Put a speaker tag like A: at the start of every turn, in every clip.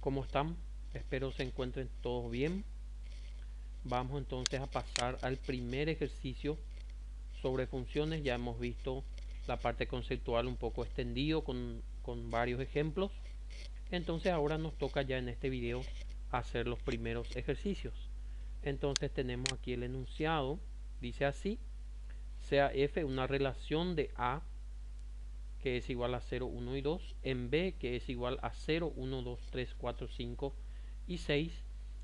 A: ¿cómo están? Espero se encuentren todos bien. Vamos entonces a pasar al primer ejercicio sobre funciones. Ya hemos visto la parte conceptual un poco extendido con varios ejemplos. Entonces ahora nos toca ya en este video hacer los primeros ejercicios. Entonces tenemos aquí el enunciado. Dice así: sea f una relación de a que es igual a 0, 1 y 2, en b que es igual a 0, 1, 2, 3, 4, 5 y 6,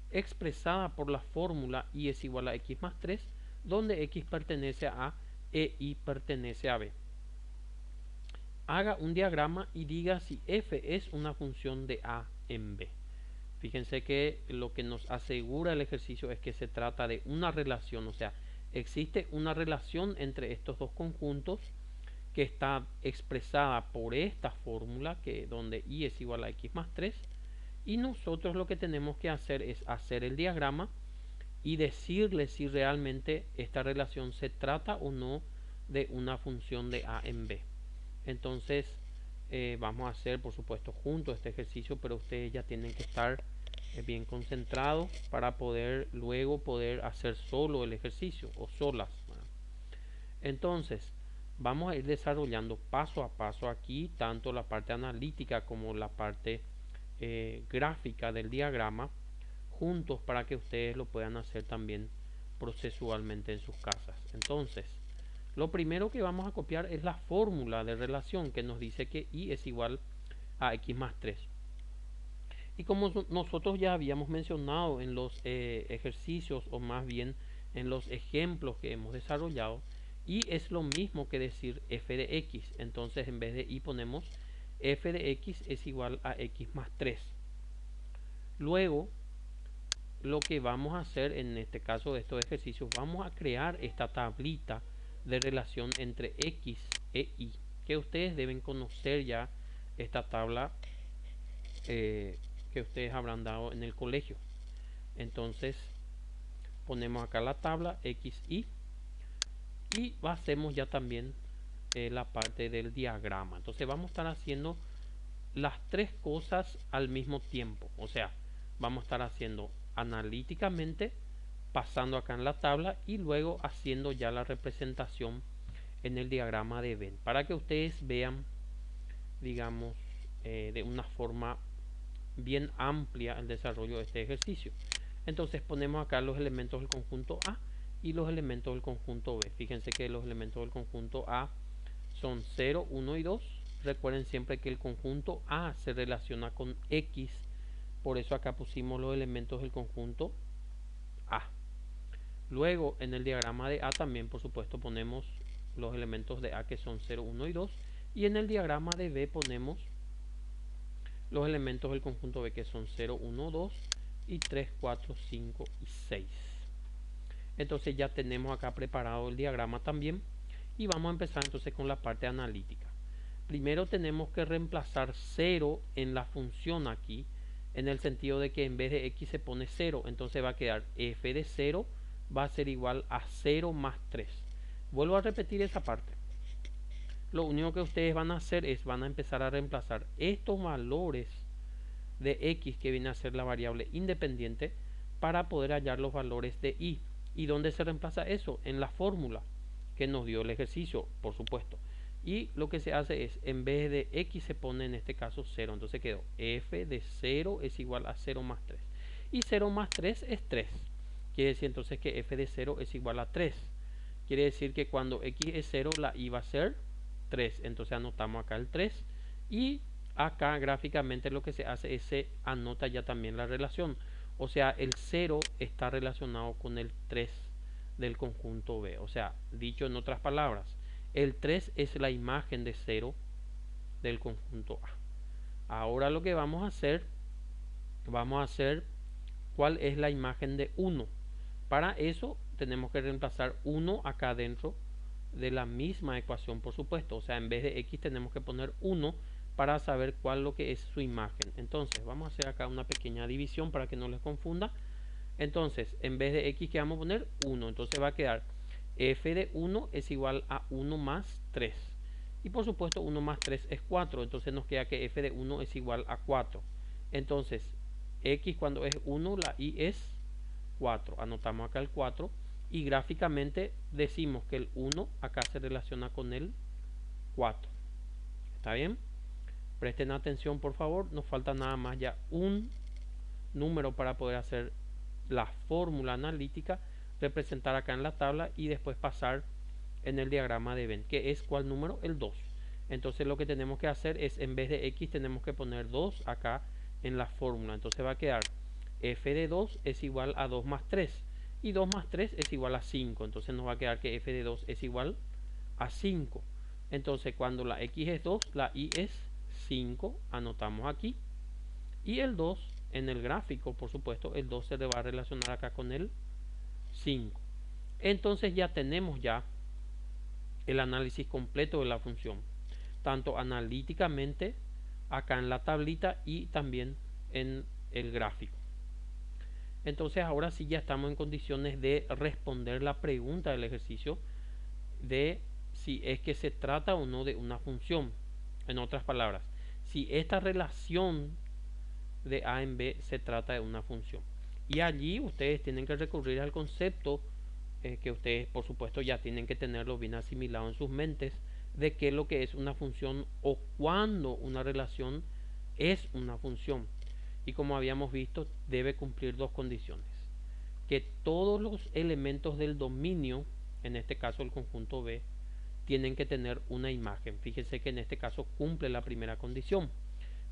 A: expresada por la fórmula y es igual a x más 3, donde x pertenece a A e y pertenece a B. Haga un diagrama y diga si f es una función de A en B. Fíjense que lo que nos asegura el ejercicio es que se trata de una relación, o sea, existe una relación entre estos dos conjuntos que está expresada por esta fórmula, que donde y es igual a x más 3, y nosotros lo que tenemos que hacer es hacer el diagrama y decirle si realmente esta relación se trata o no de una función de a en b. Entonces vamos a hacer por supuesto juntos este ejercicio, pero ustedes ya tienen que estar bien concentrados para poder luego poder hacer solo el ejercicio o solas. Entonces vamos a ir desarrollando paso a paso aquí tanto la parte analítica como la parte gráfica del diagrama juntos para que ustedes lo puedan hacer también procesualmente en sus casas. Entonces, lo primero que vamos a copiar es la fórmula de relación que nos dice que y es igual a x más 3. Y como nosotros ya habíamos mencionado en los ejercicios, o más bien en los ejemplos que hemos desarrollado, y es lo mismo que decir f de x. Entonces en vez de y ponemos f de x es igual a x más 3. Luego lo que vamos a hacer en este caso de estos ejercicios, vamos a crear esta tablita de relación entre x e y, que ustedes deben conocer ya esta tabla que ustedes habrán dado en el colegio. Entonces ponemos acá la tabla x y hacemos ya también la parte del diagrama. Entonces vamos a estar haciendo las tres cosas al mismo tiempo, o sea, vamos a estar haciendo analíticamente, pasando acá en la tabla y luego haciendo ya la representación en el diagrama de Venn, para que ustedes vean, digamos, de una forma bien amplia el desarrollo de este ejercicio. Entonces ponemos acá los elementos del conjunto A y los elementos del conjunto B. Fíjense que los elementos del conjunto A son 0, 1 y 2. Recuerden siempre que el conjunto A se relaciona con X, por eso acá pusimos los elementos del conjunto A. Luego en el diagrama de A también por supuesto ponemos los elementos de A que son 0, 1 y 2, y en el diagrama de B ponemos los elementos del conjunto B que son 0, 1, 2 y 3, 4, 5 y 6. Entonces ya tenemos acá preparado el diagrama también y vamos a empezar entonces con la parte analítica. Primero tenemos que reemplazar 0 en la función aquí, en el sentido de que en vez de x se pone 0, entonces va a quedar f de 0 va a ser igual a 0 más 3. Vuelvo a repetir esa parte. Lo único que ustedes van a hacer es van a empezar a reemplazar estos valores de x, que viene a ser la variable independiente, para poder hallar los valores de y. ¿Y dónde se reemplaza eso? En la fórmula que nos dio el ejercicio, por supuesto. Y lo que se hace es, en vez de x se pone en este caso 0. Entonces quedó f de 0 es igual a 0 más 3. Y 0 más 3 es 3. Quiere decir entonces que f de 0 es igual a 3. Quiere decir que cuando x es 0, la y va a ser 3. Entonces anotamos acá el 3. Y acá gráficamente lo que se hace es se anota ya también la relación. O sea, el 0 está relacionado con el 3 del conjunto B. O sea, dicho en otras palabras, el 3 es la imagen de 0 del conjunto A. Ahora lo que vamos a hacer cuál es la imagen de 1. Para eso tenemos que reemplazar 1 acá dentro de la misma ecuación, por supuesto. O sea, en vez de x tenemos que poner 1 para saber cuál es lo que es su imagen. Entonces vamos a hacer acá una pequeña división para que no les confunda. Entonces en vez de x que vamos a poner 1, entonces va a quedar f de 1 es igual a 1 más 3. Y por supuesto 1 más 3 es 4, entonces nos queda que f de 1 es igual a 4. Entonces X cuando es 1, la Y es 4. Anotamos acá el 4 y gráficamente decimos que el 1 acá se relaciona con el 4. ¿Está bien? Presten atención por favor, nos falta nada más ya un número para poder hacer la fórmula analítica, representar acá en la tabla y después pasar en el diagrama de Venn, que es ¿cuál número? El 2. Entonces lo que tenemos que hacer es, en vez de X tenemos que poner 2 acá en la fórmula. Entonces va a quedar f de 2 es igual a 2 más 3 y 2 más 3 es igual a 5. Entonces nos va a quedar que f de 2 es igual a 5. Entonces cuando la X es 2, la Y es 5, anotamos aquí. Y el 2 en el gráfico, por supuesto, el 2 se le va a relacionar acá con el 5. Entonces ya tenemos ya el análisis completo de la función, tanto analíticamente acá en la tablita y también en el gráfico. Entonces ahora sí ya estamos en condiciones de responder la pregunta del ejercicio de si es que se trata o no de una función. En otras palabras, si esta relación de A en B se trata de una función. Y allí ustedes tienen que recurrir al concepto que ustedes por supuesto ya tienen que tenerlo bien asimilado en sus mentes, de qué es lo que es una función o cuándo una relación es una función. Y como habíamos visto, debe cumplir dos condiciones: que todos los elementos del dominio, en este caso el conjunto B, tienen que tener una imagen. Fíjense que en este caso cumple la primera condición,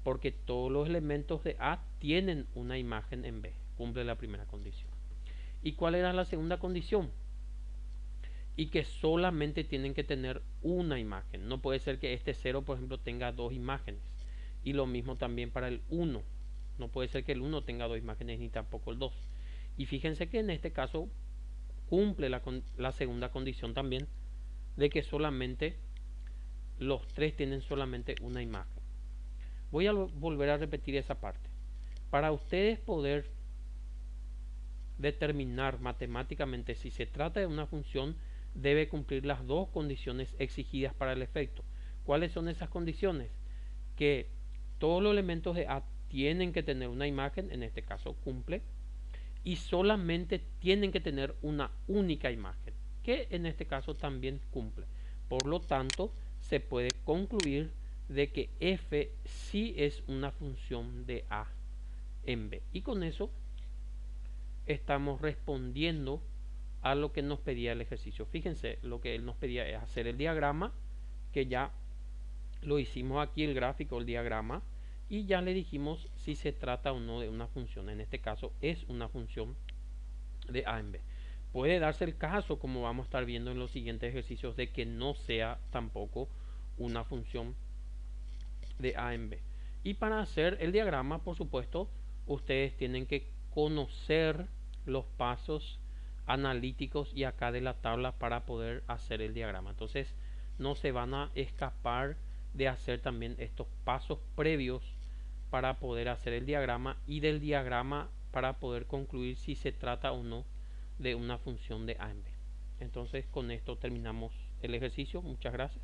A: porque todos los elementos de A tienen una imagen en B. Cumple la primera condición. ¿Y cuál era la segunda condición? Y que solamente tienen que tener una imagen. No puede ser que este 0, por ejemplo, tenga dos imágenes. Y lo mismo también para el 1. No puede ser que el 1 tenga dos imágenes ni tampoco el 2. Y fíjense que en este caso cumple la segunda condición también, de que solamente los tres tienen solamente una imagen. Voy a volver a repetir esa parte. Para ustedes poder determinar matemáticamente si se trata de una función, debe cumplir las dos condiciones exigidas para el efecto. ¿Cuáles son esas condiciones? Que todos los elementos de A tienen que tener una imagen, en este caso cumple, y solamente tienen que tener una única imagen, que en este caso también cumple. Por lo tanto, se puede concluir de que f sí es una función de A en B. Y con eso estamos respondiendo a lo que nos pedía el ejercicio. Fíjense, lo que él nos pedía es hacer el diagrama, que ya lo hicimos aquí, el gráfico, el diagrama, y ya le dijimos si se trata o no de una función. En este caso es una función de A en B. Puede darse el caso, como vamos a estar viendo en los siguientes ejercicios, de que no sea tampoco una función de A en B. Y para hacer el diagrama, por supuesto, ustedes tienen que conocer los pasos analíticos y acá de la tabla para poder hacer el diagrama. Entonces no se van a escapar de hacer también estos pasos previos para poder hacer el diagrama, y del diagrama para poder concluir si se trata o no de una función de A en B. Entonces con esto terminamos el ejercicio. Muchas gracias.